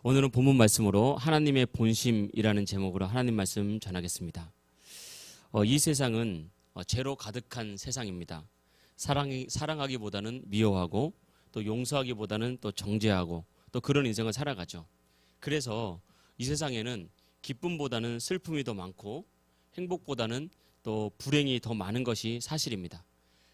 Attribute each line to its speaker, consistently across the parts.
Speaker 1: 오늘은 본문 말씀으로 하나님의 본심이라는 제목으로 하나님 말씀 전하겠습니다. 이 세상은 죄로 가득한 세상입니다. 사랑하기보다는 미워하고 또 용서하기보다는 또 정죄하고 또 그런 인생을 살아가죠. 그래서 이 세상에는 기쁨보다는 슬픔이 더 많고 행복보다는 또 불행이 더 많은 것이 사실입니다.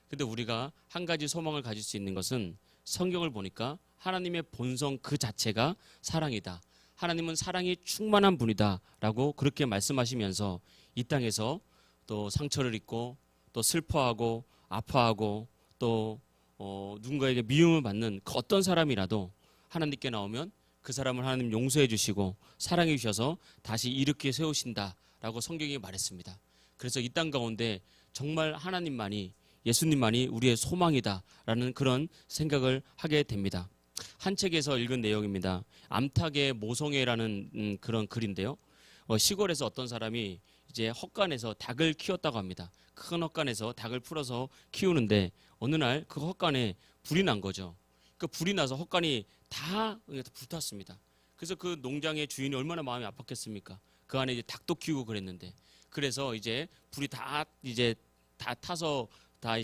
Speaker 1: 근데 우리가 한 가지 소망을 가질 수 있는 것은 성경을 보니까 하나님의 본성 그 자체가 사랑이다. 하나님은 사랑이 충만한 분이다 라고 그렇게 말씀하시면서 이 땅에서 또 상처를 입고 또 슬퍼하고 아파하고 또 누군가에게 미움을 받는 그 어떤 사람이라도 하나님께 나오면 그 사람을 하나님 용서해 주시고 사랑해 주셔서 다시 일으켜 세우신다 라고 성경이 말했습니다. 그래서 이 땅 가운데 정말 하나님만이 예수님만이 우리의 소망이다라는 그런 생각을 하게 됩니다. 한 책에서 읽은 내용입니다. 암탉의 모성애라는 그런 글인데요. 시골에서 어떤 사람이 이제 헛간에서 닭을 키웠다고 합니다. 큰 헛간에서 닭을 풀어서 키우는데 어느 날 그 헛간에 불이 난 거죠. 그 불이 나서 헛간이 다 불탔습니다. 그래서 그 농장의 주인이 얼마나 마음이 아팠겠습니까? 그 안에 이제 닭도 키우고 그랬는데 그래서 이제 불이 다 타서 다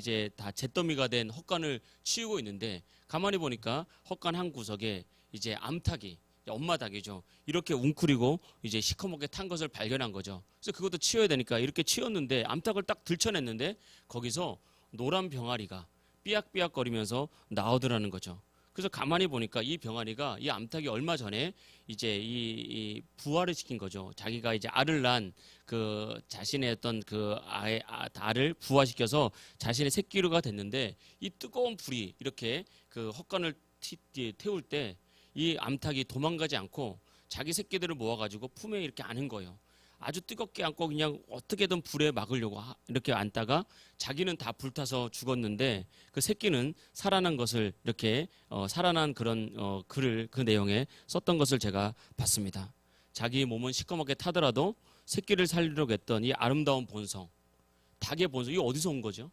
Speaker 1: 잿더미가 된 헛간을 치우고 있는데 가만히 보니까 헛간 한 구석에 이제 암탉이 엄마 닭이죠. 이렇게 웅크리고 이제 시커멓게 탄 것을 발견한 거죠. 그래서 그것도 치워야 되니까 이렇게 치웠는데 암탉을 딱 들춰냈는데 거기서 노란 병아리가 삐약삐약거리면서 나오더라는 거죠. 그래서 가만히 보니까 이 병아리가 이 암탉이 얼마 전에 이제 이 부화를 시킨 거죠. 자기가 이제 알을 낳은 그 자신의 어떤 그 알을 부화시켜서 자신의 새끼류가 됐는데 이 뜨거운 불이 이렇게 그 헛간을 태울 때 이 암탉이 도망가지 않고 자기 새끼들을 모아가지고 품에 이렇게 안은 거예요. 아주 뜨겁게 안고 그냥 어떻게든 불에 막으려고 이렇게 안다가 자기는 다 불타서 죽었는데 그 새끼는 살아난 것을 이렇게 살아난 그런 글을 그 내용에 썼던 것을 제가 봤습니다. 자기 몸은 시커멓게 타더라도 새끼를 살리려고 했던 이 아름다운 본성, 닭의 본성, 이거 어디서 온 거죠?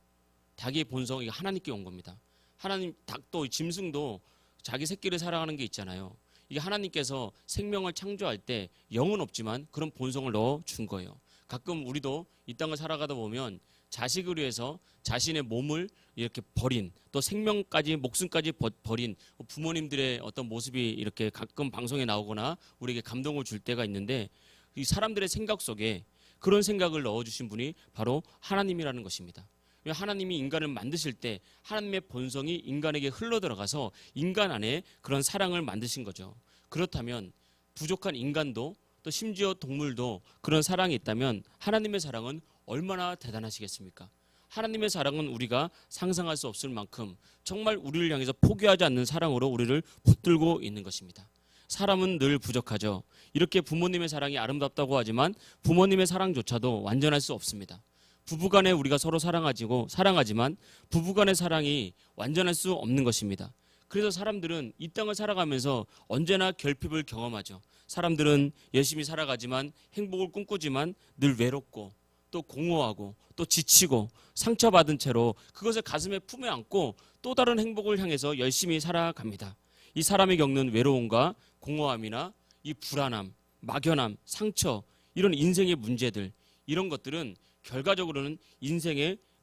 Speaker 1: 닭의 본성, 이거 하나님께 온 겁니다. 하나님, 닭도 짐승도 자기 새끼를 사랑하는 게 있잖아요. 이게 하나님께서 생명을 창조할 때 영은 없지만 그런 본성을 넣어준 거예요. 가끔 우리도 이 땅을 살아가다 보면 자식을 위해서 자신의 몸을 이렇게 버린 또 생명까지 목숨까지 버린 부모님들의 어떤 모습이 이렇게 가끔 방송에 나오거나 우리에게 감동을 줄 때가 있는데 이 사람들의 생각 속에 그런 생각을 넣어주신 분이 바로 하나님이라는 것입니다. 하나님이 인간을 만드실 때 하나님의 본성이 인간에게 흘러들어가서 인간 안에 그런 사랑을 만드신 거죠. 그렇다면 부족한 인간도 또 심지어 동물도 그런 사랑이 있다면 하나님의 사랑은 얼마나 대단하시겠습니까? 하나님의 사랑은 우리가 상상할 수 없을 만큼 정말 우리를 향해서 포기하지 않는 사랑으로 우리를 붙들고 있는 것입니다. 사람은 늘 부족하죠. 이렇게 부모님의 사랑이 아름답다고 하지만 부모님의 사랑조차도 완전할 수 없습니다. 부부간에 우리가 서로 사랑하지만 부부간의 사랑이 완전할 수 없는 것입니다. 그래서 사람들은 이 땅을 살아가면서 언제나 결핍을 경험하죠. 사람들은 열심히 살아가지만 행복을 꿈꾸지만 늘 외롭고 또 공허하고 또 지치고 상처받은 채로 그것을 가슴에 품에 안고 또 다른 행복을 향해서 열심히 살아갑니다. 이 사람이 겪는 외로움과 공허함이나 이 불안함, 막연함, 상처 이런 인생의 문제들 이런 것들은 결과적으로는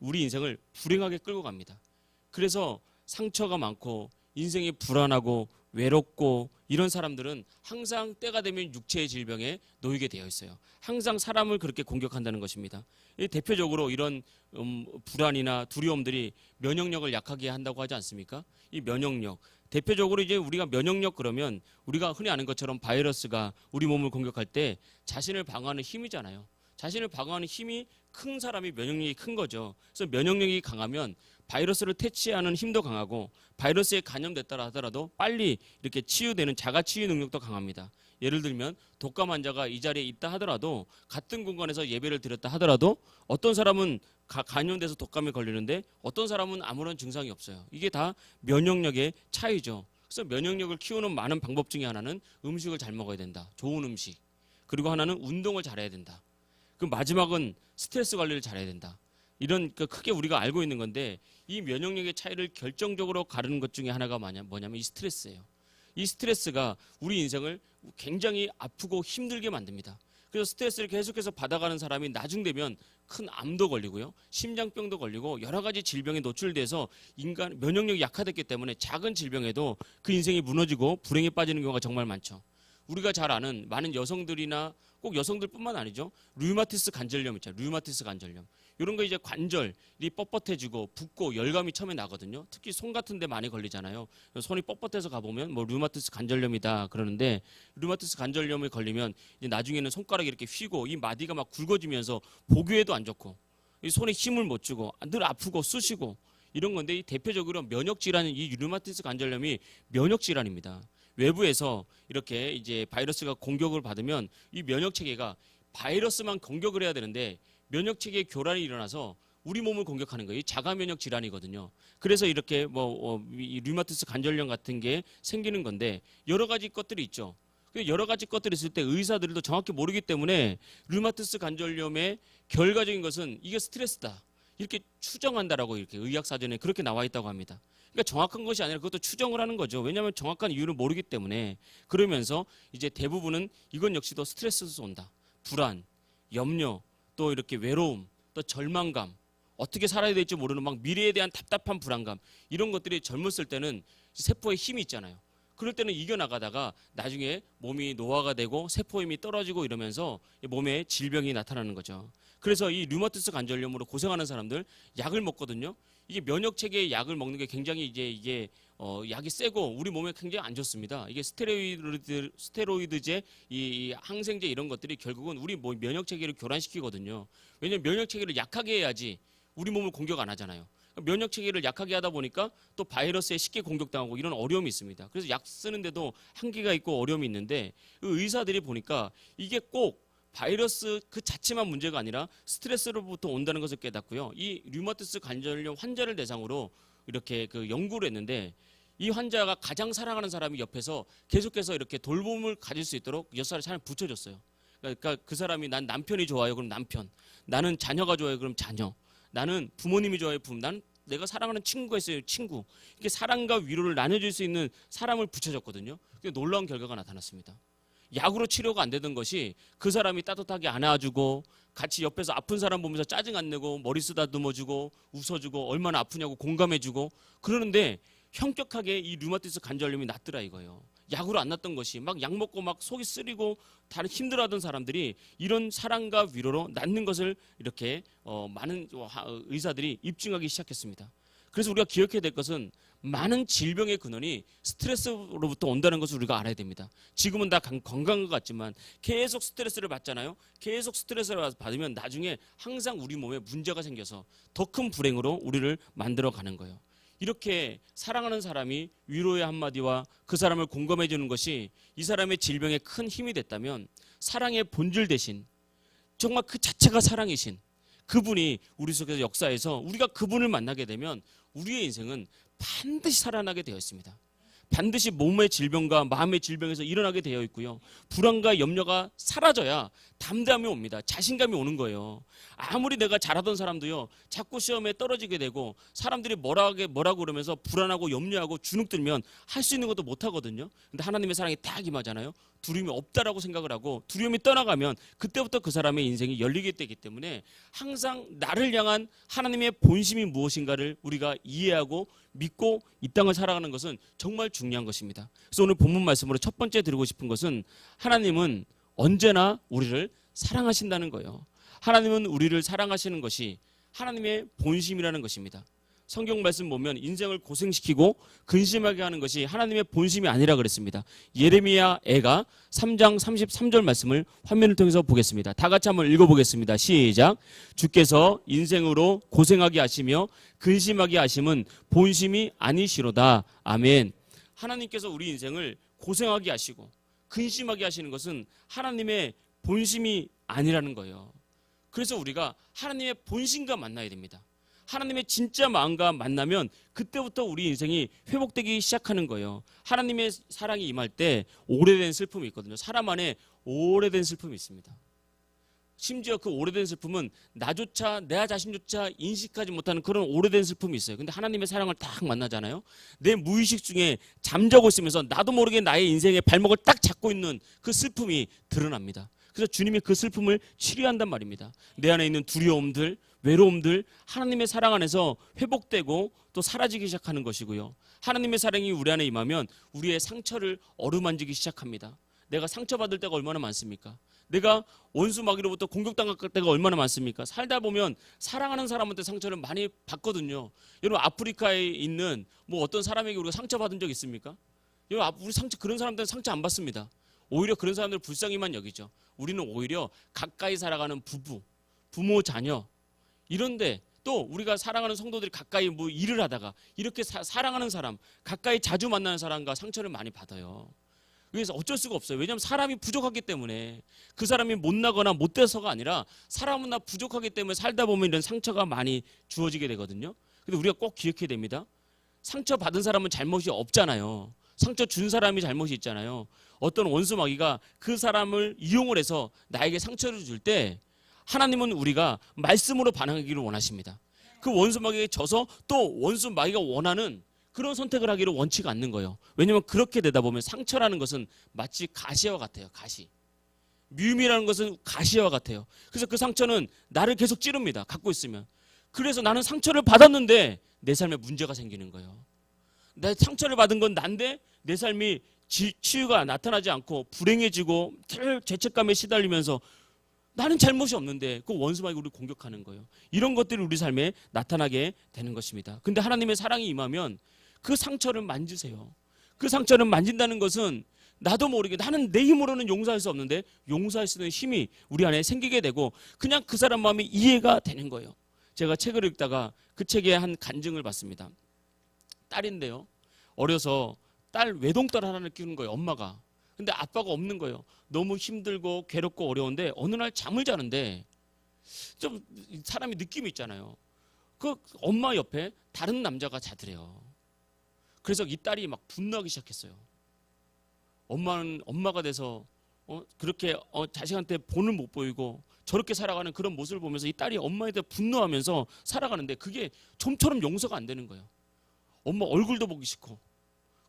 Speaker 1: 우리 인생을 불행하게 끌고 갑니다. 그래서 상처가 많고 인생이 불안하고 외롭고 이런 사람들은 항상 때가 되면 육체의 질병에 놓이게 되어 있어요. 항상 사람을 그렇게 공격한다는 것입니다. 대표적으로 이런 불안이나 두려움들이 면역력을 약하게 한다고 하지 않습니까? 이 면역력. 대표적으로 이제 우리가 면역력 그러면 우리가 흔히 아는 것처럼 바이러스가 우리 몸을 공격할 때 자신을 방어하는 힘이잖아요. 자신을 방어하는 힘이 큰 사람이 면역력이 큰 거죠. 그래서 면역력이 강하면 바이러스를 퇴치하는 힘도 강하고 바이러스에 감염됐다 하더라도 빨리 이렇게 치유되는 자가 치유 능력도 강합니다. 예를 들면 독감 환자가 이 자리에 있다 하더라도 같은 공간에서 예배를 드렸다 하더라도 어떤 사람은 감염돼서 독감에 걸리는데 어떤 사람은 아무런 증상이 없어요. 이게 다 면역력의 차이죠. 그래서 면역력을 키우는 많은 방법 중에 하나는 음식을 잘 먹어야 된다. 좋은 음식. 그리고 하나는 운동을 잘해야 된다. 그 마지막은 스트레스 관리를 잘해야 된다. 이런 크게 우리가 알고 있는 건데 이 면역력의 차이를 결정적으로 가르는 것 중에 하나가 뭐냐면 이 스트레스예요. 이 스트레스가 우리 인생을 굉장히 아프고 힘들게 만듭니다. 그래서 스트레스를 계속해서 받아가는 사람이 나중 되면 큰 암도 걸리고요, 심장병도 걸리고 여러 가지 질병에 노출돼서 인간 면역력이 약화됐기 때문에 작은 질병에도 그 인생이 무너지고 불행에 빠지는 경우가 정말 많죠. 우리가 잘 아는 많은 여성들이나 꼭 여성들뿐만 아니죠, 류마티스 관절염 있잖아요. 류마티스 관절염. 이런 거 이제 관절이 뻣뻣해지고 붓고 열감이 처음에 나거든요. 특히 손 같은 데 많이 걸리잖아요. 손이 뻣뻣해서 가보면 뭐 류마티스 관절염이다 그러는데, 류마티스 관절염에 걸리면 이제 나중에는 손가락이 이렇게 휘고 이 마디가 막 굵어지면서 보기에도 안 좋고 이 손에 힘을 못 주고 늘 아프고 쑤시고 이런 건데, 이 대표적으로 면역 질환인 이 류마티스 관절염이 면역 질환입니다. 외부에서 이렇게 이제 바이러스가 공격을 받으면 이 면역 체계가 바이러스만 공격을 해야 되는데 면역 체계의 교란이 일어나서 우리 몸을 공격하는 거예요. 이 자가 면역 질환이거든요. 그래서 이렇게 이 류마티스 관절염 같은 게 생기는 건데, 여러 가지 것들이 있죠. 여러 가지 것들이 있을 때 의사들도 정확히 모르기 때문에 류마티스 관절염의 결과적인 것은 이게 스트레스다 이렇게 추정한다라고 이렇게 의학 사전에 그렇게 나와 있다고 합니다. 그러니까 정확한 것이 아니라 그것도 추정을 하는 거죠. 왜냐하면 정확한 이유를 모르기 때문에. 그러면서 이제 대부분은 이건 역시도 스트레스에서 온다. 불안, 염려, 또 이렇게 외로움, 또 절망감, 어떻게 살아야 될지 모르는 막 미래에 대한 답답한 불안감, 이런 것들이 젊었을 때는 세포에 힘이 있잖아요. 그럴 때는 이겨나가다가 나중에 몸이 노화가 되고 세포 힘이 떨어지고 이러면서 몸에 질병이 나타나는 거죠. 그래서 이 류마티스 관절염으로 고생하는 사람들 약을 먹거든요. 이게 면역 체계의 약을 먹는 게 굉장히 이게 약이 세고 우리 몸에 굉장히 안 좋습니다. 이게 스테로이드제, 이 항생제 이런 것들이 결국은 우리 면역 체계를 교란시키거든요. 왜냐하면 면역 체계를 약하게 해야지 우리 몸을 공격 안 하잖아요. 면역 체계를 약하게 하다 보니까 또 바이러스에 쉽게 공격당하고 이런 어려움이 있습니다. 그래서 약 쓰는데도 한계가 있고 어려움이 있는데, 그 의사들이 보니까 이게 꼭 바이러스 그 자체만 문제가 아니라 스트레스로부터 온다는 것을 깨닫고요. 이 류마티스 관절염 환자를 대상으로 이렇게 그 연구를 했는데, 이 환자가 가장 사랑하는 사람이 옆에서 계속해서 이렇게 돌봄을 가질 수 있도록 몇 살을 붙여줬어요. 그러니까 그 사람이 난 남편이 좋아요. 그럼 남편. 나는 자녀가 좋아요. 그럼 자녀. 나는 부모님이 좋아요. 부모. 나는 내가 사랑하는 친구가 있어요. 친구. 이렇게 사랑과 위로를 나눠줄 수 있는 사람을 붙여줬거든요. 놀라운 결과가 나타났습니다. 약으로 치료가 안 되던 것이 그 사람이 따뜻하게 안아주고 같이 옆에서 아픈 사람 보면서 짜증 안 내고 머리 쓰다듬어주고 웃어주고 얼마나 아프냐고 공감해주고 그러는데 현격하게 이 류마티스 관절염이 낫더라 이거예요. 약으로 안 낫던 것이 막 약 먹고 막 속이 쓰리고 다른 힘들어하던 사람들이 이런 사랑과 위로로 낫는 것을 이렇게 많은 의사들이 입증하기 시작했습니다. 그래서 우리가 기억해야 될 것은 많은 질병의 근원이 스트레스로부터 온다는 것을 우리가 알아야 됩니다. 지금은 다 건강한 것 같지만 계속 스트레스를 받잖아요. 계속 스트레스를 받으면 나중에 항상 우리 몸에 문제가 생겨서 더 큰 불행으로 우리를 만들어 가는 거예요. 이렇게 사랑하는 사람이 위로의 한마디와 그 사람을 공감해 주는 것이 이 사람의 질병에 큰 힘이 됐다면, 사랑의 본질 대신 정말 그 자체가 사랑이신 그분이 우리 속에서 역사해서 우리가 그분을 만나게 되면 우리의 인생은 반드시 살아나게 되어 있습니다. 반드시 몸의 질병과 마음의 질병에서 일어나게 되어 있고요. 불안과 염려가 사라져야 담대함이 옵니다. 자신감이 오는 거예요. 아무리 내가 잘하던 사람도요, 자꾸 시험에 떨어지게 되고 사람들이 뭐라고 그러면서 불안하고 염려하고 주눅들면 할 수 있는 것도 못 하거든요. 근데 하나님의 사랑이 딱 임하잖아요. 두려움이 없다라고 생각을 하고 두려움이 떠나가면 그때부터 그 사람의 인생이 열리게 되기 때문에 항상 나를 향한 하나님의 본심이 무엇인가를 우리가 이해하고 믿고 이 땅을 살아가는 것은 정말 중요한 것입니다. 그래서 오늘 본문 말씀으로 첫 번째 드리고 싶은 것은 하나님은 언제나 우리를 사랑하신다는 거예요. 하나님은 우리를 사랑하시는 것이 하나님의 본심이라는 것입니다. 성경 말씀 보면 인생을 고생시키고 근심하게 하는 것이 하나님의 본심이 아니라 그랬습니다. 예레미야 애가 3장 33절 말씀을 화면을 통해서 보겠습니다. 다 같이 한번 읽어보겠습니다. 시작. 주께서 인생으로 고생하게 하시며 근심하게 하심은 본심이 아니시로다. 아멘. 하나님께서 우리 인생을 고생하게 하시고 근심하게 하시는 것은 하나님의 본심이 아니라는 거예요. 그래서 우리가 하나님의 본심과 만나야 됩니다. 하나님의 진짜 마음과 만나면 그때부터 우리 인생이 회복되기 시작하는 거예요. 하나님의 사랑이 임할 때 오래된 슬픔이 있거든요. 사람 안에 오래된 슬픔이 있습니다. 심지어 그 오래된 슬픔은 나조차 내 자신조차 인식하지 못하는 그런 오래된 슬픔이 있어요. 근데 하나님의 사랑을 딱 만나잖아요. 내 무의식 중에 잠자고 있으면서 나도 모르게 나의 인생의 발목을 딱 잡고 있는 그 슬픔이 드러납니다. 그래서 주님이 그 슬픔을 치료한단 말입니다. 내 안에 있는 두려움들, 외로움들 하나님의 사랑 안에서 회복되고 또 사라지기 시작하는 것이고요. 하나님의 사랑이 우리 안에 임하면 우리의 상처를 어루만지기 시작합니다. 내가 상처받을 때가 얼마나 많습니까? 내가 원수 마귀로부터 공격당할 때가 얼마나 많습니까? 살다 보면 사랑하는 사람한테 상처를 많이 받거든요. 여러분 아프리카에 있는 뭐 어떤 사람에게 우리가 상처받은 적 있습니까? 여러분 우리 그런 사람들은 상처 안 받습니다. 오히려 그런 사람들 불쌍히만 여기죠. 우리는 오히려 가까이 살아가는 부부, 부모, 자녀 이런데 또 우리가 사랑하는 성도들이 가까이 뭐 일을 하다가 이렇게 사랑하는 사람, 가까이 자주 만나는 사람과 상처를 많이 받아요. 그래서 어쩔 수가 없어요. 왜냐하면 사람이 부족하기 때문에 그 사람이 못나거나 못돼서가 아니라 사람은 나 부족하기 때문에 살다 보면 이런 상처가 많이 주어지게 되거든요. 근데 우리가 꼭 기억해야 됩니다. 상처 받은 사람은 잘못이 없잖아요. 상처 준 사람이 잘못이 있잖아요. 어떤 원수 마귀가 그 사람을 이용을 해서 나에게 상처를 줄 때 하나님은 우리가 말씀으로 반응하기를 원하십니다. 그 원수 마귀에 져서 또 원수 마귀가 원하는 그런 선택을 하기를 원치가 않는 거예요. 왜냐하면 그렇게 되다 보면 상처라는 것은 마치 가시와 같아요. 가시. 미움이라는 것은 가시와 같아요. 그래서 그 상처는 나를 계속 찌릅니다. 갖고 있으면. 그래서 나는 상처를 받았는데 내 삶에 문제가 생기는 거예요. 내 상처를 받은 건 난데 내 삶이 치유가 나타나지 않고 불행해지고 죄책감에 시달리면서 나는 잘못이 없는데 그 원수마귀가 우리를 공격하는 거예요. 이런 것들이 우리 삶에 나타나게 되는 것입니다. 근데 하나님의 사랑이 임하면 그 상처를 만지세요. 그 상처를 만진다는 것은 나도 모르게 나는 내 힘으로는 용서할 수 없는데 용서할 수 있는 힘이 우리 안에 생기게 되고 그냥 그 사람 마음이 이해가 되는 거예요. 제가 책을 읽다가 그 책에 한 간증을 봤습니다. 딸인데요. 어려서 딸 외동딸 하나를 키우는 거예요. 엄마가. 근데 아빠가 없는 거예요. 너무 힘들고 괴롭고 어려운데 어느 날 잠을 자는데 좀 사람이 느낌이 있잖아요. 그 엄마 옆에 다른 남자가 자더래요. 그래서 이 딸이 막 분노하기 시작했어요. 엄마가 돼서 그렇게 자식한테 본을 못 보이고 저렇게 살아가는 그런 모습을 보면서 이 딸이 엄마에 대해 분노하면서 살아가는데 그게 좀처럼 용서가 안 되는 거예요. 엄마 얼굴도 보기 싫고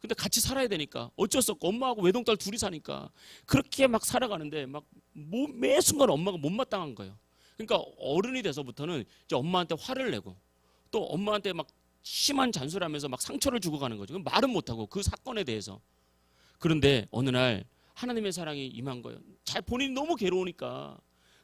Speaker 1: 근데 같이 살아야 되니까 어쩔 수 없고 엄마하고 외동딸 둘이 사니까 그렇게 막 살아가는데 막 매 순간 엄마가 못마땅한 거예요. 그러니까 어른이 돼서부터는 이제 엄마한테 화를 내고 또 엄마한테 막 심한 잔소리하면서 막 상처를 주고 가는 거죠. 말은 못하고 그 사건에 대해서. 그런데 어느 날 하나님의 사랑이 임한 거예요. 본인이 너무 괴로우니까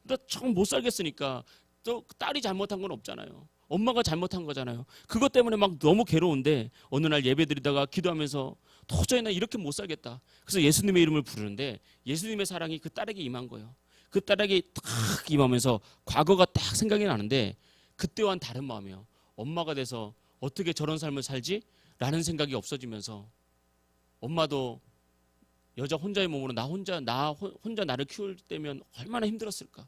Speaker 1: 나 정 못 살겠으니까 또 딸이 잘못한 건 없잖아요. 엄마가 잘못한 거잖아요. 그것 때문에 막 너무 괴로운데 어느 날 예배드리다가 기도하면서 도저히 나 이렇게 못 살겠다. 그래서 예수님의 이름을 부르는데 예수님의 사랑이 그 딸에게 임한 거예요. 그 딸에게 딱 임하면서 과거가 딱 생각이 나는데 그때와는 다른 마음이에요. 엄마가 돼서 어떻게 저런 삶을 살지? 라는 생각이 없어지면서 엄마도 여자 혼자의 몸으로 나 혼자 나를 키울 때면 얼마나 힘들었을까?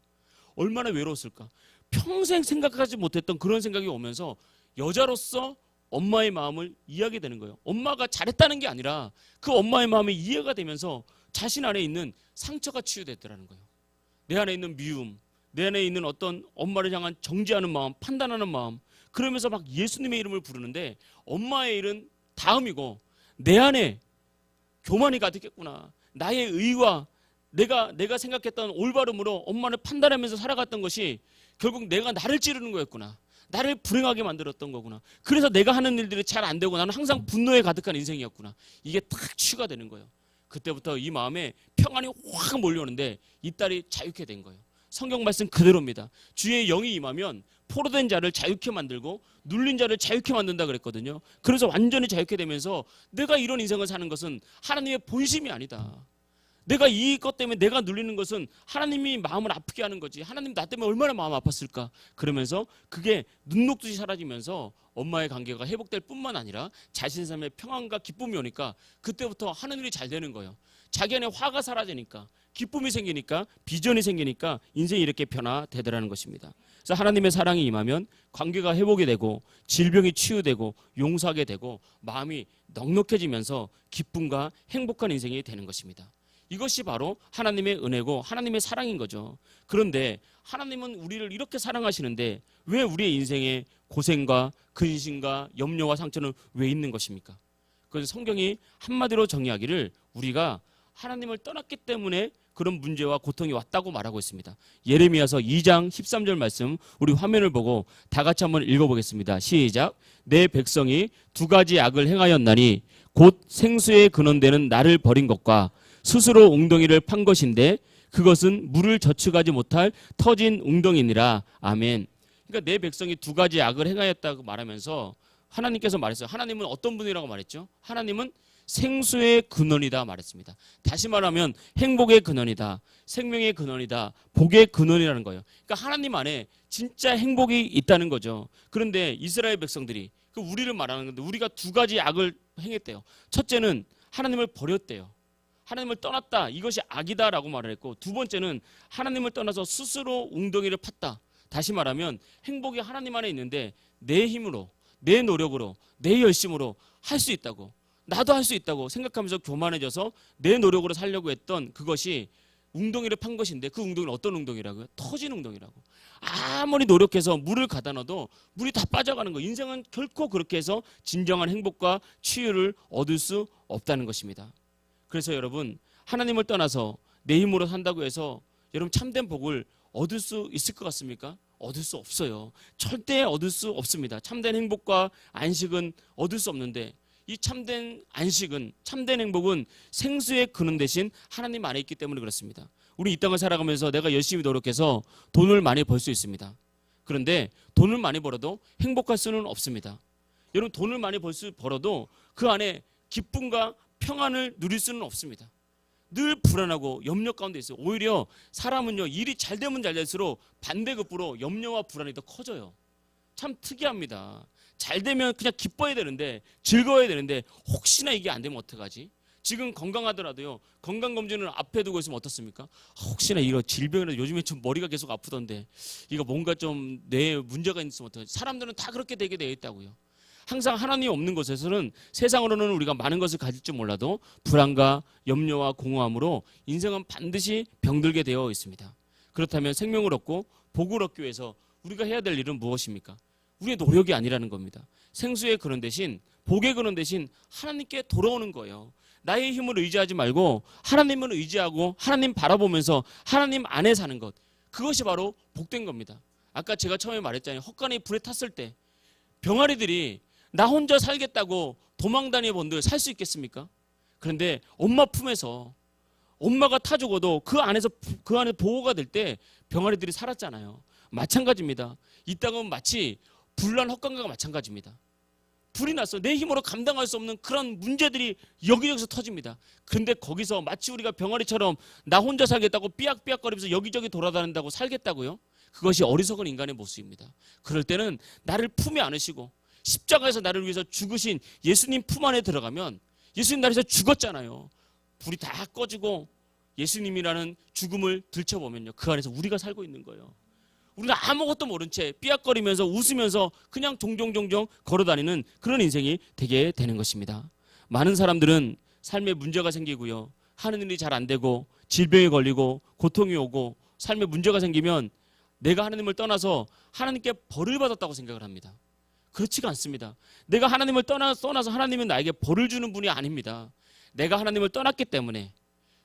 Speaker 1: 얼마나 외로웠을까? 평생 생각하지 못했던 그런 생각이 오면서 여자로서 엄마의 마음을 이해하게 되는 거예요. 엄마가 잘했다는 게 아니라 그 엄마의 마음이 이해가 되면서 자신 안에 있는 상처가 치유됐더라는 거예요. 내 안에 있는 미움, 내 안에 있는 어떤 엄마를 향한 정죄하는 마음, 판단하는 마음, 그러면서 막 예수님의 이름을 부르는데 엄마의 일은 다음이고 내 안에 교만이 가득했구나. 나의 의와 내가 생각했던 올바름으로 엄마를 판단하면서 살아갔던 것이 결국 내가 나를 찌르는 거였구나. 나를 불행하게 만들었던 거구나. 그래서 내가 하는 일들이 잘 안 되고 나는 항상 분노에 가득한 인생이었구나. 이게 딱 치유가 되는 거예요. 그때부터 이 마음에 평안이 확 몰려오는데 이 딸이 자유케 된 거예요. 성경 말씀 그대로입니다. 주의 영이 임하면 포로된 자를 자유케 만들고 눌린 자를 자유케 만든다 그랬거든요. 그래서 완전히 자유케 되면서 내가 이런 인생을 사는 것은 하나님의 본심이 아니다. 내가 이것 때문에 내가 눌리는 것은 하나님이 마음을 아프게 하는 거지. 하나님 나 때문에 얼마나 마음 아팠을까. 그러면서 그게 눈 녹듯이 사라지면서 엄마의 관계가 회복될 뿐만 아니라 자신 삶에 평안과 기쁨이 오니까 그때부터 하는 일이 잘 되는 거예요. 자기 안에 화가 사라지니까 기쁨이 생기니까 비전이 생기니까 인생이 이렇게 변화되더라는 것입니다. 그래서 하나님의 사랑이 임하면 관계가 회복이 되고 질병이 치유되고 용서하게 되고 마음이 넉넉해지면서 기쁨과 행복한 인생이 되는 것입니다. 이것이 바로 하나님의 은혜고 하나님의 사랑인 거죠. 그런데 하나님은 우리를 이렇게 사랑하시는데 왜 우리의 인생에 고생과 근심과 염려와 상처는 왜 있는 것입니까? 그래서 성경이 한마디로 정의하기를 우리가 하나님을 떠났기 때문에 그런 문제와 고통이 왔다고 말하고 있습니다. 예레미야서 2장 13절 말씀 우리 화면을 보고 다 같이 한번 읽어보겠습니다. 시작. 내 백성이 두 가지 악을 행하였나니 곧 생수의 근원되는 나를 버린 것과 스스로 웅덩이를 판 것인데 그것은 물을 저축하지 못할 터진 웅덩이니라. 아멘. 그러니까 내 백성이 두 가지 악을 행하였다고 말하면서 하나님께서 말했어요. 하나님은 어떤 분이라고 말했죠? 하나님은 생수의 근원이다 말했습니다. 다시 말하면 행복의 근원이다, 생명의 근원이다, 복의 근원이라는 거예요. 그러니까 하나님 안에 진짜 행복이 있다는 거죠. 그런데 이스라엘 백성들이 우리를 말하는 건데 우리가 두 가지 악을 행했대요. 첫째는 하나님을 버렸대요. 하나님을 떠났다, 이것이 악이다라고 말을 했고, 두 번째는 하나님을 떠나서 스스로 웅덩이를 팠다. 다시 말하면 행복이 하나님 안에 있는데 내 힘으로, 내 노력으로, 내 열심으로 할 수 있다고, 나도 할 수 있다고 생각하면서 교만해져서 내 노력으로 살려고 했던 그것이 웅덩이를 판 것인데, 그 웅덩이는 어떤 웅덩이라고요? 터진 웅덩이라고. 아무리 노력해서 물을 가다 넣어도 물이 다 빠져가는 거예요. 인생은 결코 그렇게 해서 진정한 행복과 치유를 얻을 수 없다는 것입니다. 그래서 여러분, 하나님을 떠나서 내 힘으로 산다고 해서 여러분 참된 복을 얻을 수 있을 것 같습니까? 얻을 수 없어요. 절대 얻을 수 없습니다. 참된 행복과 안식은 얻을 수 없는데, 이 참된 안식은, 참된 행복은 생수의 근원 대신 하나님 안에 있기 때문에 그렇습니다. 우리 이 땅을 살아가면서 내가 열심히 노력해서 돈을 많이 벌 수 있습니다. 그런데 돈을 많이 벌어도 행복할 수는 없습니다. 여러분, 돈을 많이 벌어도 그 안에 기쁨과 평안을 누릴 수는 없습니다. 늘 불안하고 염려 가운데 있어요. 오히려 사람은요, 일이 잘 되면 잘 될수록 반대급부로 염려와 불안이 더 커져요. 참 특이합니다. 잘 되면 그냥 기뻐야 되는데, 즐거워야 되는데, 혹시나 이게 안 되면 어떡하지? 지금 건강하더라도요, 건강검진을 앞에 두고 있으면 어떻습니까? 혹시나 이거 질병이라도, 요즘에 좀 머리가 계속 아프던데 이거 뭔가 좀 뇌에 문제가 있으면 어떡하지? 사람들은 다 그렇게 되게 되어 있다고요. 항상 하나님이 없는 곳에서는 세상으로는 우리가 많은 것을 가질 줄 몰라도 불안과 염려와 공허함으로 인생은 반드시 병들게 되어 있습니다. 그렇다면 생명을 얻고 복을 얻기 위해서 우리가 해야 될 일은 무엇입니까? 우리의 노력이 아니라는 겁니다. 생수의 근원 대신, 복의 근원 대신 하나님께 돌아오는 거예요. 나의 힘을 의지하지 말고 하나님을 의지하고 하나님 바라보면서 하나님 안에 사는 것, 그것이 바로 복된 겁니다. 아까 제가 처음에 말했잖아요. 헛간이 불에 탔을 때 병아리들이 나 혼자 살겠다고 도망다니 본들 살 수 있겠습니까? 그런데 엄마 품에서 엄마가 타 죽어도 그 안에 보호가 될 때 병아리들이 살았잖아요. 마찬가지입니다. 이 땅은 마치 불난 헛간과 마찬가지입니다. 불이 났어. 내 힘으로 감당할 수 없는 그런 문제들이 여기저기서 터집니다. 그런데 거기서 마치 우리가 병아리처럼 나 혼자 살겠다고 삐약삐약거리면서 여기저기 돌아다닌다고 살겠다고요? 그것이 어리석은 인간의 모습입니다. 그럴 때는 나를 품에 안으시고 십자가에서 나를 위해서 죽으신 예수님 품 안에 들어가면, 예수님 나를 위해서 죽었잖아요. 불이 다 꺼지고 예수님이라는 죽음을 들춰보면요, 그 안에서 우리가 살고 있는 거예요. 우리가 아무것도 모른 채 삐약거리면서 웃으면서 그냥 종종 걸어다니는 그런 인생이 되게 되는 것입니다. 많은 사람들은 삶에 문제가 생기고요, 하는 일이 잘 안 되고 질병에 걸리고 고통이 오고 삶에 문제가 생기면 내가 하나님을 떠나서 하나님께 벌을 받았다고 생각을 합니다. 그렇지가 않습니다. 내가 하나님을 떠나서 하나님은 나에게 벌을 주는 분이 아닙니다. 내가 하나님을 떠났기 때문에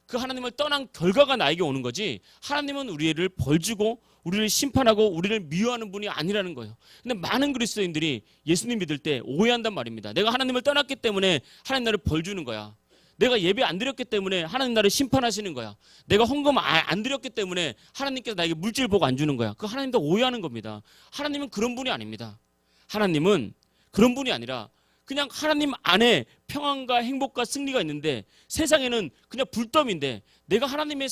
Speaker 1: 그 하나님을 떠난 결과가 나에게 오는 거지, 하나님은 우리를 벌주고 우리를 심판하고 우리를 미워하는 분이 아니라는 거예요. 근데 많은 그리스도인들이 예수님 믿을 때 오해한단 말입니다. 내가 하나님을 떠났기 때문에 하나님 나를 벌주는 거야. 내가 예배 안 드렸기 때문에 하나님 나를 심판하시는 거야. 내가 헌금 안 드렸기 때문에 하나님께서 나에게 물질 복 안 주는 거야. 그 하나님도 오해하는 겁니다. 하나님은 그런 분이 아닙니다. 하나님은 그런 분이 아니라 그냥 하나님 안에 평안과 행복과 승리가 있는데, 세상에는 그냥 불더미인데, 내가 하나님을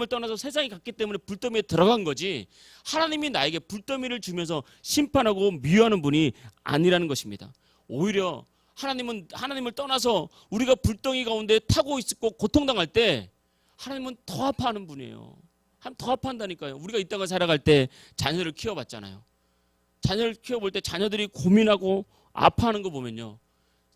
Speaker 1: 떠나서 세상에 갔기 때문에 불더미에 들어간 거지, 하나님이 나에게 불더미를 주면서 심판하고 미워하는 분이 아니라는 것입니다. 오히려 하나님을 떠나서 우리가 불덩이 가운데 타고 있고 고통당할 때 하나님은 더 아파하는 분이에요. 더 아파한다니까요. 우리가 이 땅을 살아갈 때 자녀를 키워봤잖아요. 자녀를 키워볼 때 자녀들이 고민하고 아파하는 거 보면요,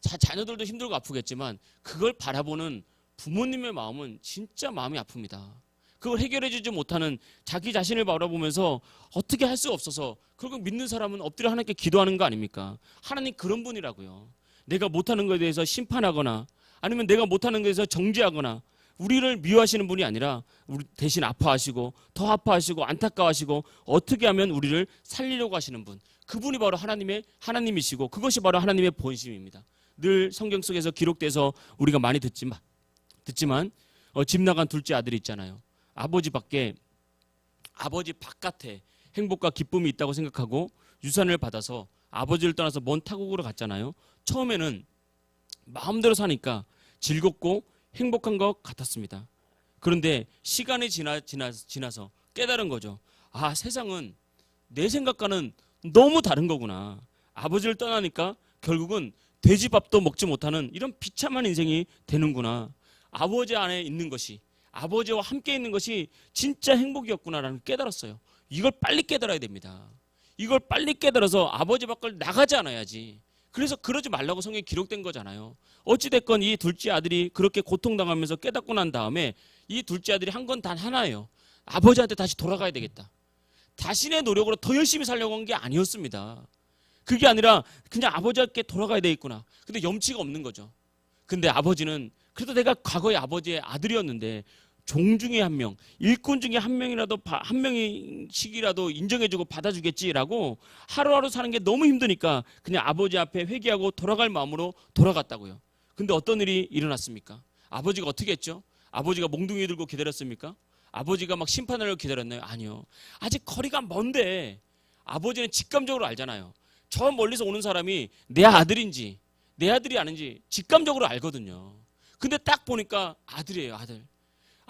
Speaker 1: 자녀들도 힘들고 아프겠지만 그걸 바라보는 부모님의 마음은 진짜 마음이 아픕니다. 그걸 해결해 주지 못하는 자기 자신을 바라보면서 어떻게 할 수 없어서 결국 믿는 사람은 엎드려 하나님께 기도하는 거 아닙니까? 하나님 그런 분이라고요. 내가 못하는 것에 대해서 심판하거나 아니면 내가 못하는 것에 대해서 정죄하거나 우리를 미워하시는 분이 아니라 우리 대신 아파하시고 더 아파하시고 안타까워하시고 어떻게 하면 우리를 살리려고 하시는 분, 그분이 바로 하나님이시고 그것이 바로 하나님의 본심입니다. 늘 성경 속에서 기록돼서 우리가 많이 듣지만 집 나간 둘째 아들이 있잖아요. 아버지 바깥에 행복과 기쁨이 있다고 생각하고 유산을 받아서 아버지를 떠나서 먼 타국으로 갔잖아요. 처음에는 마음대로 사니까 즐겁고 행복한 것 같았습니다. 그런데 시간이 지나서 깨달은 거죠. 아, 세상은 내 생각과는 너무 다른 거구나. 아버지를 떠나니까 결국은 돼지밥도 먹지 못하는 이런 비참한 인생이 되는구나. 아버지 안에 있는 것이, 아버지와 함께 있는 것이 진짜 행복이었구나라는 깨달았어요. 이걸 빨리 깨달아야 됩니다. 이걸 빨리 깨달아서 아버지 밖을 나가지 않아야지. 그래서 그러지 말라고 성경에 기록된 거잖아요. 어찌됐건 이 둘째 아들이 그렇게 고통당하면서 깨닫고 난 다음에 이 둘째 아들이 한 건 단 하나예요. 아버지한테 다시 돌아가야 되겠다. 자신의 노력으로 더 열심히 살려고 한 게 아니었습니다. 그게 아니라 그냥 아버지께 돌아가야 되겠구나. 근데 염치가 없는 거죠. 근데 아버지는 그래도 내가 과거에 아버지의 아들이었는데 종 중에 한 명, 일꾼 중에 한 명씩이라도 인정해주고 받아주겠지라고 하루하루 사는 게 너무 힘드니까 그냥 아버지 앞에 회개하고 돌아갈 마음으로 돌아갔다고요. 근데 어떤 일이 일어났습니까? 아버지가 어떻게 했죠? 아버지가 몽둥이 들고 기다렸습니까? 아버지가 막 심판을 기다렸나요? 아니요. 아직 거리가 먼데 아버지는 직감적으로 알잖아요. 저 멀리서 오는 사람이 내 아들인지 내 아들이 아닌지 직감적으로 알거든요. 근데 딱 보니까 아들이에요, 아들.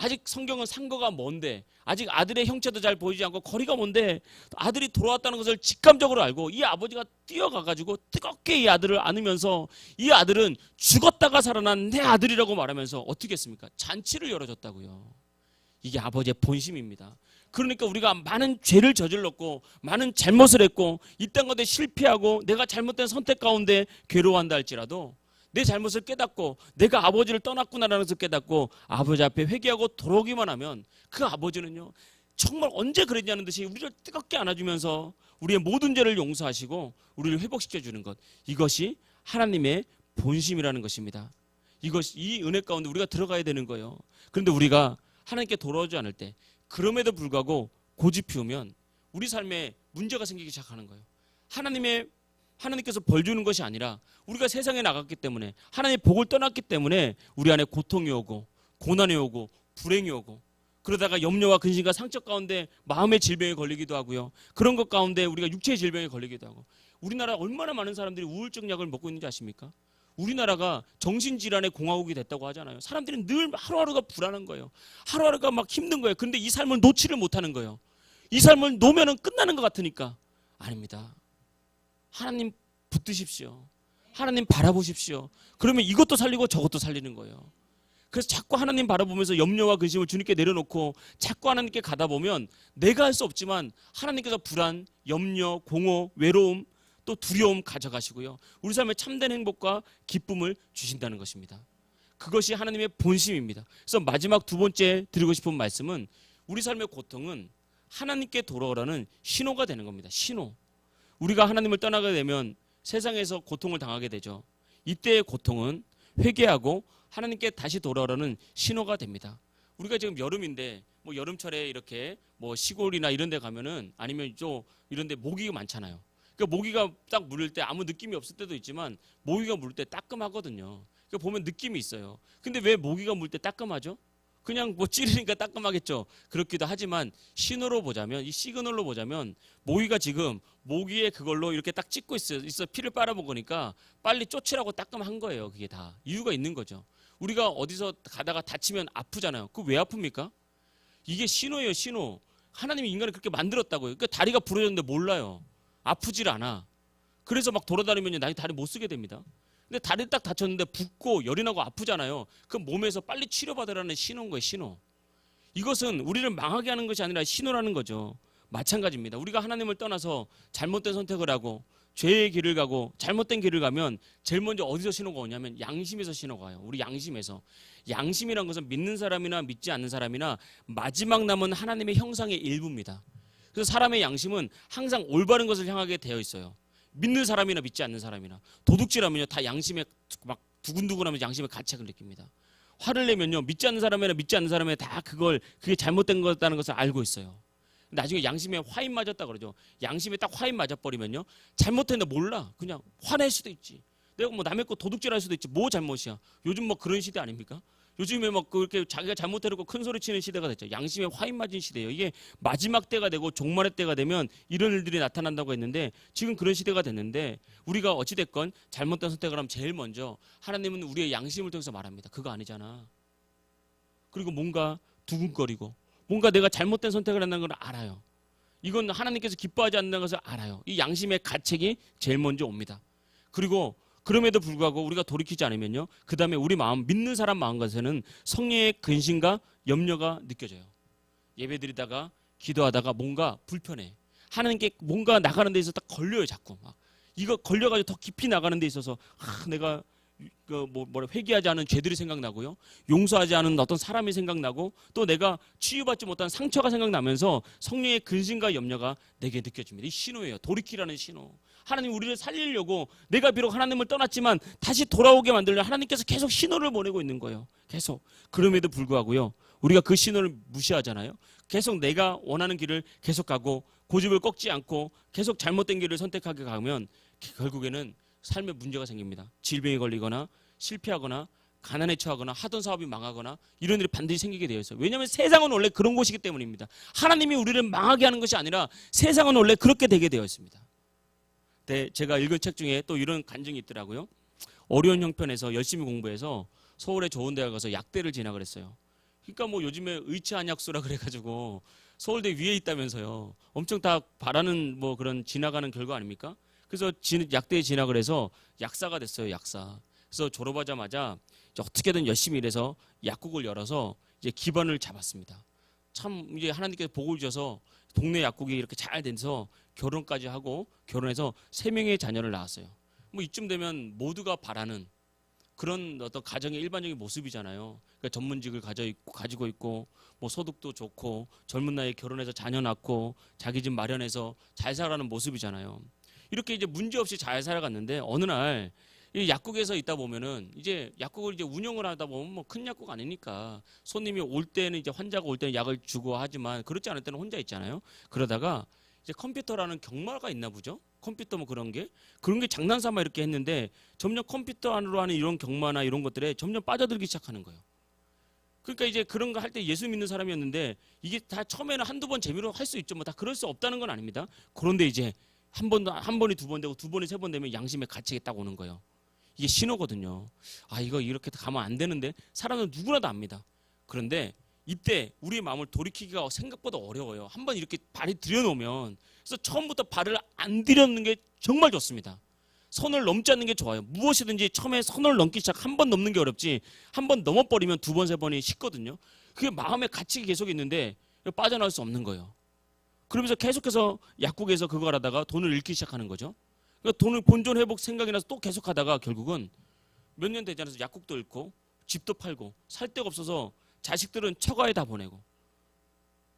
Speaker 1: 아직 성경은 상거가 먼데 아직 아들의 형체도 잘 보이지 않고 거리가 먼데 아들이 돌아왔다는 것을 직감적으로 알고 이 아버지가 뛰어가가지고 뜨겁게 이 아들을 안으면서 이 아들은 죽었다가 살아난 내 아들이라고 말하면서 어떻게 했습니까? 잔치를 열어줬다고요. 이게 아버지의 본심입니다. 그러니까 우리가 많은 죄를 저질렀고 많은 잘못을 했고 이 땅 가운데 실패하고 내가 잘못된 선택 가운데 괴로워한다 할지라도 내 잘못을 깨닫고 내가 아버지를 떠났구나라는 것을 깨닫고 아버지 앞에 회개하고 돌아오기만 하면 그 아버지는요 정말 언제 그랬냐는 듯이 우리를 뜨겁게 안아주면서 우리의 모든 죄를 용서하시고 우리를 회복시켜주는 것, 이것이 하나님의 본심이라는 것입니다. 이 은혜 가운데 우리가 들어가야 되는 거예요. 그런데 우리가 하나님께 돌아오지 않을 때 그럼에도 불구하고 고집 피우면 우리 삶에 문제가 생기기 시작하는 거예요. 하나님께서 벌 주는 것이 아니라 우리가 세상에 나갔기 때문에 하나님의 복을 떠났기 때문에 우리 안에 고통이 오고 고난이 오고 불행이 오고 그러다가 염려와 근심과 상처 가운데 마음의 질병에 걸리기도 하고요. 그런 것 가운데 우리가 육체의 질병에 걸리기도 하고 우리나라 얼마나 많은 사람들이 우울증 약을 먹고 있는지 아십니까? 우리나라가 정신질환의 공화국이 됐다고 하잖아요. 사람들이 늘 하루하루가 불안한 거예요. 하루하루가 막 힘든 거예요. 그런데 이 삶을 놓지를 못하는 거예요. 이 삶을 놓으면 끝나는 것 같으니까. 아닙니다. 하나님 붙드십시오. 하나님 바라보십시오. 그러면 이것도 살리고 저것도 살리는 거예요. 그래서 자꾸 하나님 바라보면서 염려와 근심을 주님께 내려놓고 자꾸 하나님께 가다 보면 내가 할 수 없지만 하나님께서 불안, 염려, 공허, 외로움 또 두려움 가져가시고요. 우리 삶에 참된 행복과 기쁨을 주신다는 것입니다. 그것이 하나님의 본심입니다. 그래서 마지막 두 번째 드리고 싶은 말씀은 우리 삶의 고통은 하나님께 돌아오라는 신호가 되는 겁니다. 신호. 우리가 하나님을 떠나게 되면 세상에서 고통을 당하게 되죠. 이때의 고통은 회개하고 하나님께 다시 돌아오라는 신호가 됩니다. 우리가 지금 여름인데 뭐 여름철에 이렇게 뭐 시골이나 이런 데 가면은 아니면 좀 이런 데 모기가 많잖아요. 그러니까 모기가 딱 물릴 때 아무 느낌이 없을 때도 있지만 모기가 물릴 때 따끔하거든요. 그러니까 보면 느낌이 있어요. 근데 왜 모기가 물 때 따끔하죠? 그냥 뭐 찌르니까 따끔하겠죠. 그렇기도 하지만 신호로 보자면 이 시그널로 보자면 모기가 지금 모기에 그걸로 이렇게 딱 찍고 있어 피를 빨아먹으니까 빨리 쫓으라고 따끔한 거예요. 그게 다 이유가 있는 거죠. 우리가 어디서 가다가 다치면 아프잖아요. 그거 왜 아픕니까? 이게 신호예요. 신호. 하나님이 인간을 그렇게 만들었다고요. 그러니까 다리가 부러졌는데 몰라요. 아프질 않아. 그래서 막 돌아다니면 나중에 다리 못 쓰게 됩니다. 근데 다리 딱 다쳤는데 붓고 열이 나고 아프잖아요. 그럼 몸에서 빨리 치료받으라는 신호인 거예요. 신호. 이것은 우리를 망하게 하는 것이 아니라 신호라는 거죠. 마찬가지입니다. 우리가 하나님을 떠나서 잘못된 선택을 하고 죄의 길을 가고 잘못된 길을 가면 제일 먼저 어디서 신호가 오냐면 양심에서 신호가 와요. 우리 양심에서. 양심이란 것은 믿는 사람이나 믿지 않는 사람이나 마지막 남은 하나님의 형상의 일부입니다. 그래서 사람의 양심은 항상 올바른 것을 향하게 되어 있어요. 믿는 사람이나 믿지 않는 사람이나. 도둑질하면요 다 양심에 막 두근두근하면서 양심의 가책을 느낍니다. 화를 내면요 믿지 않는 사람이나 믿지 않는 사람이나 다 그게 잘못된 거다는 것을 알고 있어요. 나중에 양심에 화인 맞았다 그러죠. 양심에 딱 화인 맞아버리면요 잘못했는데 몰라. 그냥 화낼 수도 있지. 내가 뭐 남의 거 도둑질할 수도 있지. 뭐 잘못이야. 요즘 뭐 그런 시대 아닙니까? 요즘에 막 그렇게 자기가 잘못해놓고 큰 소리 치는 시대가 됐죠. 양심에 화인 맞은 시대예요. 이게 마지막 때가 되고 종말의 때가 되면 이런 일들이 나타난다고 했는데 지금 그런 시대가 됐는데 우리가 어찌됐건 잘못된 선택을 하면 제일 먼저 하나님은 우리의 양심을 통해서 말합니다. 그거 아니잖아. 그리고 뭔가 두근거리고 뭔가 내가 잘못된 선택을 한다는 걸 알아요. 이건 하나님께서 기뻐하지 않는 것을 알아요. 이 양심의 가책이 제일 먼저 옵니다. 그리고 그럼에도 불구하고 우리가 돌이키지 않으면요 그 다음에 우리 마음, 믿는 사람 마음에서는 성령의 근심과 염려가 느껴져요. 예배드리다가 기도하다가 뭔가 불편해. 하나님께 뭔가 나가는 데 있어서 딱 걸려요. 자꾸 막 이거 걸려가지고 더 깊이 나가는 데 있어서 내가 회개하지 않은 죄들이 생각나고요. 용서하지 않은 어떤 사람이 생각나고 또 내가 치유받지 못한 상처가 생각나면서 성령의 근심과 염려가 내게 느껴집니다. 이 신호예요. 돌이키라는 신호. 하나님 우리를 살리려고 내가 비록 하나님을 떠났지만 다시 돌아오게 만들려 하나님께서 계속 신호를 보내고 있는 거예요. 계속. 그럼에도 불구하고요. 우리가 그 신호를 무시하잖아요. 계속 내가 원하는 길을 계속 가고 고집을 꺾지 않고 계속 잘못된 길을 선택하게 가면 결국에는 삶에 문제가 생깁니다. 질병에 걸리거나 실패하거나 가난에 처하거나 하던 사업이 망하거나 이런 일이 반드시 생기게 되어 있어요. 왜냐하면 세상은 원래 그런 곳이기 때문입니다. 하나님이 우리를 망하게 하는 것이 아니라 세상은 원래 그렇게 되게 되어 있습니다. 네, 제가 읽은 책 중에 또 이런 간증이 있더라고요. 어려운 형편에서 열심히 공부해서 서울의 좋은 대학 가서 약대를 진학을 했어요. 그러니까 뭐 요즘에 의치안약수라 그래가지고 서울대 위에 있다면서요. 엄청 다 바라는 뭐 그런 지나가는 결과 아닙니까? 그래서 약대에 진학을 해서 약사가 됐어요. 약사. 그래서 졸업하자마자 이제 어떻게든 열심히 일해서 약국을 열어서 이제 기반을 잡았습니다. 참 이제 하나님께서 복을 주셔서 동네 약국이 이렇게 잘 돼서 결혼까지 하고 결혼해서 3명의 자녀를 낳았어요. 뭐 이쯤 되면 모두가 바라는 그런 어떤 가정의 일반적인 모습이잖아요. 그러니까 전문직을 가지고 있고 뭐 소득도 좋고 젊은 나이에 결혼해서 자녀 낳고 자기 집 마련해서 잘 살아가는 모습이잖아요. 이렇게 이제 문제 없이 잘 살아갔는데 어느 날 이 약국에서 있다 보면은 이제 약국을 이제 운영을 하다 보면 뭐 큰 약국 아니니까 손님이 올 때는 이제 환자가 올 때는 약을 주고 하지만 그렇지 않을 때는 혼자 있잖아요. 그러다가 이제 컴퓨터라는 경마가 있나 보죠. 컴퓨터 뭐 그런 게 장난삼아 이렇게 했는데 점점 컴퓨터 안으로 하는 이런 경마나 이런 것들에 점점 빠져들기 시작하는 거예요. 그러니까 이제 그런 거 할 때 예수 믿는 사람이었는데 이게 다 처음에는 한두 번 재미로 할 수 있죠. 뭐 다 그럴 수 없다는 건 아닙니다. 그런데 이제 한 번이 두 번 되고 두 번이 세 번 되면 양심의 가책이 딱 오는 거예요. 이게 신호거든요. 아 이거 이렇게 가면 안 되는데 사람은 누구나 다 압니다. 그런데 이때 우리의 마음을 돌이키기가 생각보다 어려워요. 한번 이렇게 발이 들여놓으면 그래서 처음부터 발을 안 들여놓는 게 정말 좋습니다. 선을 넘지 않는 게 좋아요. 무엇이든지 처음에 선을 넘기 시작 한 번 넘는 게 어렵지 한 번 넘어버리면 두 번, 세 번이 쉽거든요. 그게 마음의 가책이 계속 있는데 빠져나올 수 없는 거예요. 그러면서 계속해서 약국에서 그걸 하다가 돈을 잃기 시작하는 거죠. 그러니까 돈을 본전 회복 생각이 나서 또 계속하다가 결국은 몇 년 되지 않아서 약국도 잃고 집도 팔고 살 데가 없어서 자식들은 처가에 다 보내고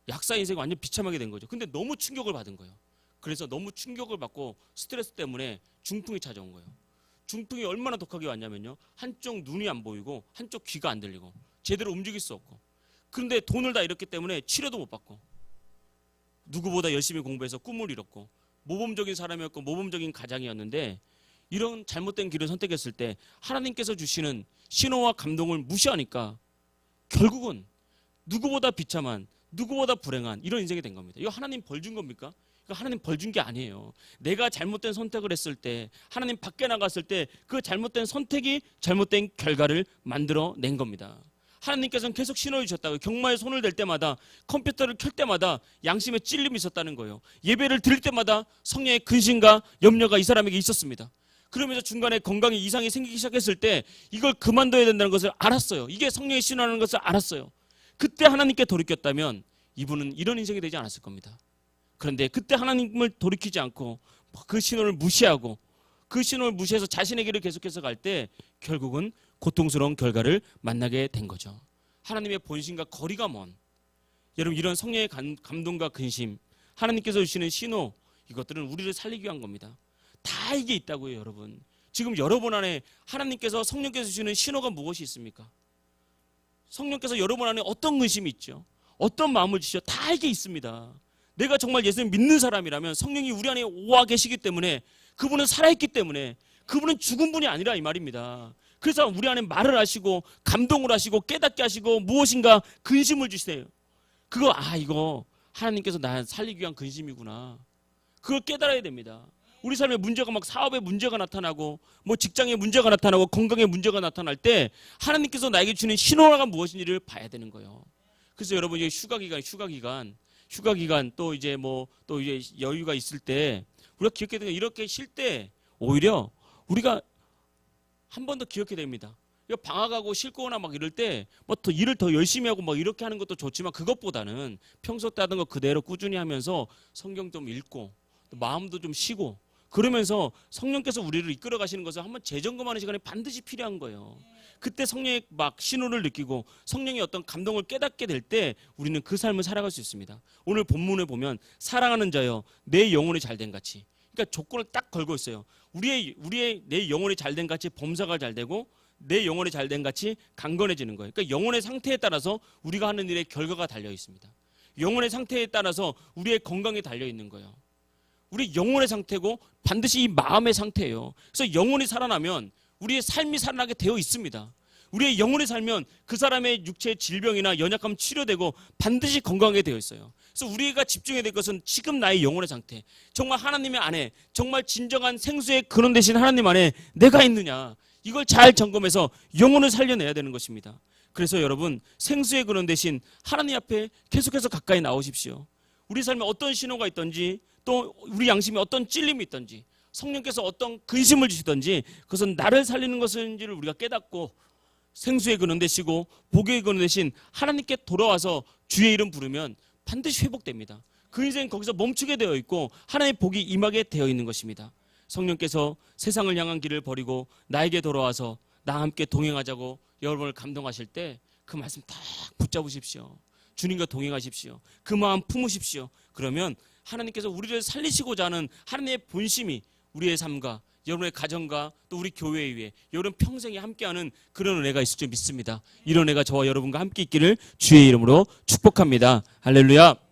Speaker 1: 약사 인생이 완전 비참하게 된 거죠. 근데 너무 충격을 받은 거예요. 그래서 너무 충격을 받고 스트레스 때문에 중풍이 찾아온 거예요. 중풍이 얼마나 독하게 왔냐면요. 한쪽 눈이 안 보이고 한쪽 귀가 안 들리고 제대로 움직일 수 없고 그런데 돈을 다 잃었기 때문에 치료도 못 받고 누구보다 열심히 공부해서 꿈을 이뤘고 모범적인 사람이었고 모범적인 가장이었는데 이런 잘못된 길을 선택했을 때 하나님께서 주시는 신호와 감동을 무시하니까 결국은 누구보다 비참한 누구보다 불행한 이런 인생이 된 겁니다. 이거 하나님 벌 준 겁니까? 이거 하나님 벌 준 게 아니에요. 내가 잘못된 선택을 했을 때 하나님 밖에 나갔을 때 그 잘못된 선택이 잘못된 결과를 만들어낸 겁니다. 하나님께서는 계속 신호를 주셨다고요. 경마에 손을 댈 때마다 컴퓨터를 켤 때마다 양심의 찔림이 있었다는 거예요. 예배를 드릴 때마다 성령의 근심과 염려가 이 사람에게 있었습니다. 그러면서 중간에 건강에 이상이 생기기 시작했을 때 이걸 그만둬야 된다는 것을 알았어요. 이게 성령의 신호라는 것을 알았어요. 그때 하나님께 돌이켰다면 이분은 이런 인생이 되지 않았을 겁니다. 그런데 그때 하나님을 돌이키지 않고 그 신호를 무시하고 그 신호를 무시해서 자신의 길을 계속해서 갈 때 결국은 고통스러운 결과를 만나게 된 거죠. 하나님의 본심과 거리가 먼 여러분, 이런 성령의 감동과 근심, 하나님께서 주시는 신호, 이것들은 우리를 살리기 위한 겁니다. 다 이게 있다고요. 여러분, 지금 여러분 안에 하나님께서, 성령께서 주시는 신호가 무엇이 있습니까? 성령께서 여러분 안에 어떤 근심이 있죠? 어떤 마음을 주시죠? 다 이게 있습니다. 내가 정말 예수님 믿는 사람이라면 성령이 우리 안에 오와 계시기 때문에, 그분은 살아있기 때문에, 그분은 죽은 분이 아니라 이 말입니다. 그래서 우리 안에 말을 하시고 감동을 하시고 깨닫게 하시고 무엇인가 근심을 주세요. 그거 이거 하나님께서 나 살리기 위한 근심이구나. 그걸 깨달아야 됩니다. 우리 삶에 문제가 막 사업에 문제가 나타나고 뭐 직장에 문제가 나타나고 건강에 문제가 나타날 때 하나님께서 나에게 주는 신호가 무엇인지를 봐야 되는 거예요. 그래서 여러분, 이제 휴가 기간 또 이제 또 이제 여유가 있을 때 우리가 기억해야 되는 게, 이렇게 쉴 때 오히려 우리가 한 번 더 기억해야 됩니다. 방학하고 쉴거나 막 이럴 때 뭐 더 일을 더 열심히 하고 막 이렇게 하는 것도 좋지만, 그것보다는 평소 때 하던 거 그대로 꾸준히 하면서 성경 좀 읽고 또 마음도 좀 쉬고 그러면서 성령께서 우리를 이끌어 가시는 것을 한번 재점검하는 시간이 반드시 필요한 거예요. 그때 성령의 막 신호를 느끼고 성령의 어떤 감동을 깨닫게 될 때 우리는 그 삶을 살아갈 수 있습니다. 오늘 본문에 보면 사랑하는 자여 내 영혼이 잘된 같이, 그러니까 조건을 딱 걸고 있어요. 우리의 내 영혼이 잘된 같이 범사가 잘 되고 내 영혼이 잘된 같이 강건해지는 거예요. 그러니까 영혼의 상태에 따라서 우리가 하는 일의 결과가 달려 있습니다. 영혼의 상태에 따라서 우리의 건강이 달려 있는 거예요. 우리 영혼의 상태고 반드시 이 마음의 상태예요. 그래서 영혼이 살아나면 우리의 삶이 살아나게 되어 있습니다. 우리의 영혼이 살면 그 사람의 육체의 질병이나 연약함 치료되고 반드시 건강하게 되어 있어야 그래서 우리가 집중해야 될 것은 지금 나의 영혼의 상태, 정말 하나님의 안에, 정말 진정한 생수의 근원 되신 하나님 안에 내가 있느냐, 이걸 잘 점검해서 영혼을 살려내야 되는 것입니다. 그래서 여러분, 생수의 근원 되신 하나님 앞에 계속해서 가까이 나오십시오. 우리 삶에 어떤 신호가 있든지, 또 우리 양심에 어떤 찔림이 있든지, 성령께서 어떤 근심을 주시든지, 그것은 나를 살리는 것인지를 우리가 깨닫고 생수의 근원 되시고 복의 근원 되신 하나님께 돌아와서 주의 이름 부르면 반드시 회복됩니다. 그 인생 거기서 멈추게 되어 있고 하나님의 복이 임하게 되어 있는 것입니다. 성령께서 세상을 향한 길을 버리고 나에게 돌아와서 나와 함께 동행하자고 여러분을 감동하실 때 그 말씀 딱 붙잡으십시오. 주님과 동행하십시오. 그 마음 품으십시오. 그러면 하나님께서 우리를 살리시고자 하는 하나님의 본심이 우리의 삶과 여러분의 가정과 또 우리 교회 위에 여러분 평생에 함께하는 그런 은혜가 있을 줄 믿습니다. 이런 은혜가 저와 여러분과 함께 있기를 주의 이름으로 축복합니다. 할렐루야.